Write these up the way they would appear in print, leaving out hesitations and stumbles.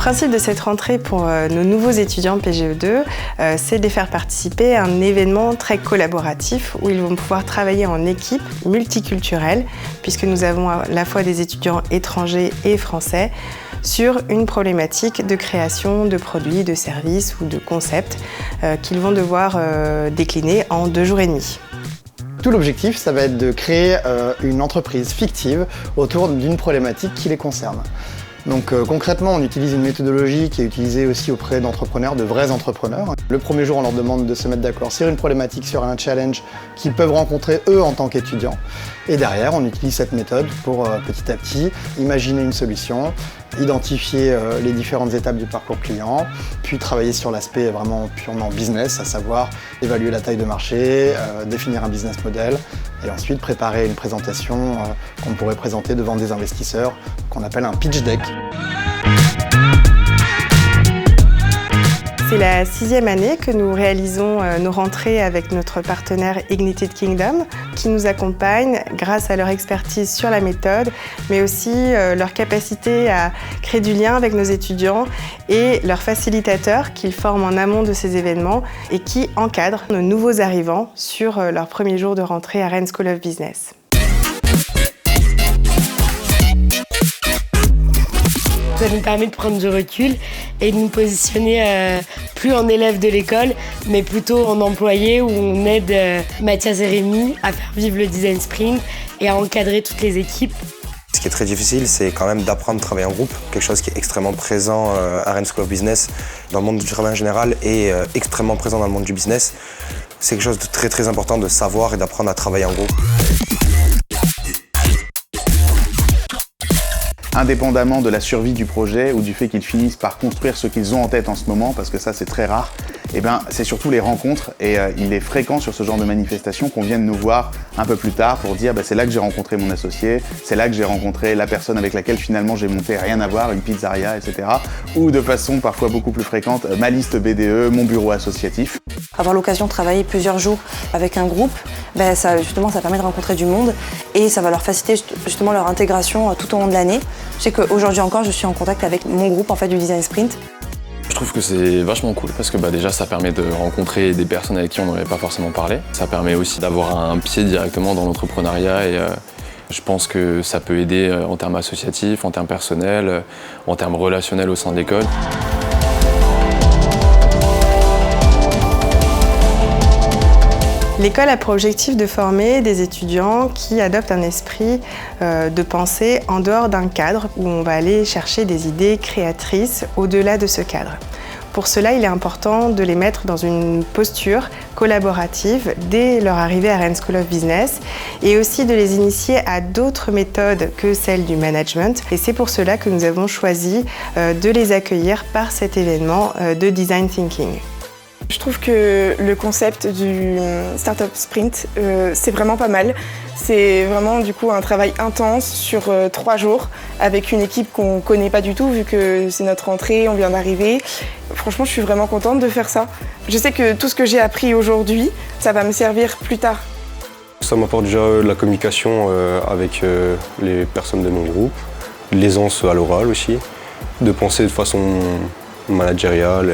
principe de cette rentrée pour nos nouveaux étudiants PGE2, c'est de les faire participer à un événement très collaboratif où ils vont pouvoir travailler en équipe multiculturelle, puisque nous avons à la fois des étudiants étrangers et français, sur une problématique de création de produits, de services ou de concepts qu'ils vont devoir décliner en 2 jours et demi. Tout l'objectif, ça va être de créer une entreprise fictive autour d'une problématique qui les concerne. Donc concrètement, on utilise une méthodologie qui est utilisée aussi auprès d'entrepreneurs, de vrais entrepreneurs. Le premier jour, on leur demande de se mettre d'accord sur une problématique, sur un challenge qu'ils peuvent rencontrer eux en tant qu'étudiants. Et derrière, on utilise cette méthode pour petit à petit imaginer une solution, identifier les différentes étapes du parcours client, puis travailler sur l'aspect vraiment purement business, à savoir évaluer la taille de marché, définir un business model, et ensuite préparer une présentation qu'on pourrait présenter devant des investisseurs, qu'on appelle un pitch deck. C'est la 6e année que nous réalisons nos rentrées avec notre partenaire Ignited Kingdom, qui nous accompagne grâce à leur expertise sur la méthode, mais aussi leur capacité à créer du lien avec nos étudiants et leurs facilitateurs qu'ils forment en amont de ces événements et qui encadrent nos nouveaux arrivants sur leur premier jour de rentrée à Rennes School of Business. Ça nous permet de prendre du recul et de nous positionner plus en élève de l'école, mais plutôt en employé où on aide Mathias et Rémi à faire vivre le design sprint et à encadrer toutes les équipes. Ce qui est très difficile, c'est quand même d'apprendre à travailler en groupe, quelque chose qui est extrêmement présent à Rennes School of Business, dans le monde du travail en général et extrêmement présent dans le monde du business. C'est quelque chose de très très important de savoir et d'apprendre à travailler en groupe. Indépendamment de la survie du projet ou du fait qu'ils finissent par construire ce qu'ils ont en tête en ce moment, parce que ça c'est très rare, c'est surtout les rencontres et il est fréquent sur ce genre de manifestation qu'on vienne nous voir un peu plus tard pour dire c'est là que j'ai rencontré mon associé, c'est là que j'ai rencontré la personne avec laquelle finalement j'ai monté rien à voir, une pizzeria, etc. Ou de façon parfois beaucoup plus fréquente, ma liste BDE, mon bureau associatif. Avoir l'occasion de travailler plusieurs jours avec un groupe, ça permet de rencontrer du monde et ça va leur faciliter justement leur intégration tout au long de l'année. Je sais qu'aujourd'hui encore, je suis en contact avec mon groupe du Design Sprint. Je trouve que c'est vachement cool parce que déjà ça permet de rencontrer des personnes avec qui on n'aurait pas forcément parlé. Ça permet aussi d'avoir un pied directement dans l'entrepreneuriat et je pense que ça peut aider en termes associatifs, en termes personnels, en termes relationnels au sein de l'école. L'école a pour objectif de former des étudiants qui adoptent un esprit de pensée en dehors d'un cadre où on va aller chercher des idées créatrices au-delà de ce cadre. Pour cela, il est important de les mettre dans une posture collaborative dès leur arrivée à Rennes School of Business et aussi de les initier à d'autres méthodes que celles du management. Et c'est pour cela que nous avons choisi de les accueillir par cet événement de Design Thinking. Je trouve que le concept du Startup Sprint, c'est vraiment pas mal. C'est vraiment du coup un travail intense sur 3 jours avec une équipe qu'on connaît pas du tout vu que c'est notre rentrée, on vient d'arriver. Franchement, je suis vraiment contente de faire ça. Je sais que tout ce que j'ai appris aujourd'hui, ça va me servir plus tard. Ça m'apporte déjà la communication avec les personnes de mon groupe, l'aisance à l'oral aussi, de penser de façon managériale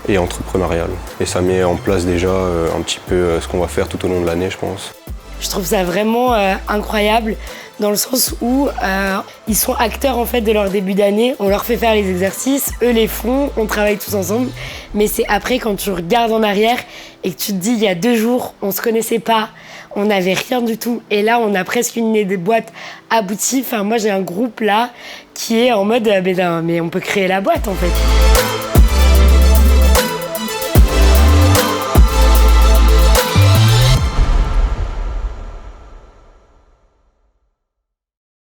et entrepreneuriale. Et ça met en place déjà un petit peu ce qu'on va faire tout au long de l'année, je pense. Je trouve ça vraiment incroyable dans le sens où ils sont acteurs en fait de leur début d'année. On leur fait faire les exercices, eux les font, on travaille tous ensemble. Mais c'est après quand tu regardes en arrière et que tu te dis il y a 2 jours, on se connaissait pas, on n'avait rien du tout. Et là, on a presque une idée de boîte aboutie. Enfin, moi, j'ai un groupe là qui est en mode mais on peut créer la boîte en fait.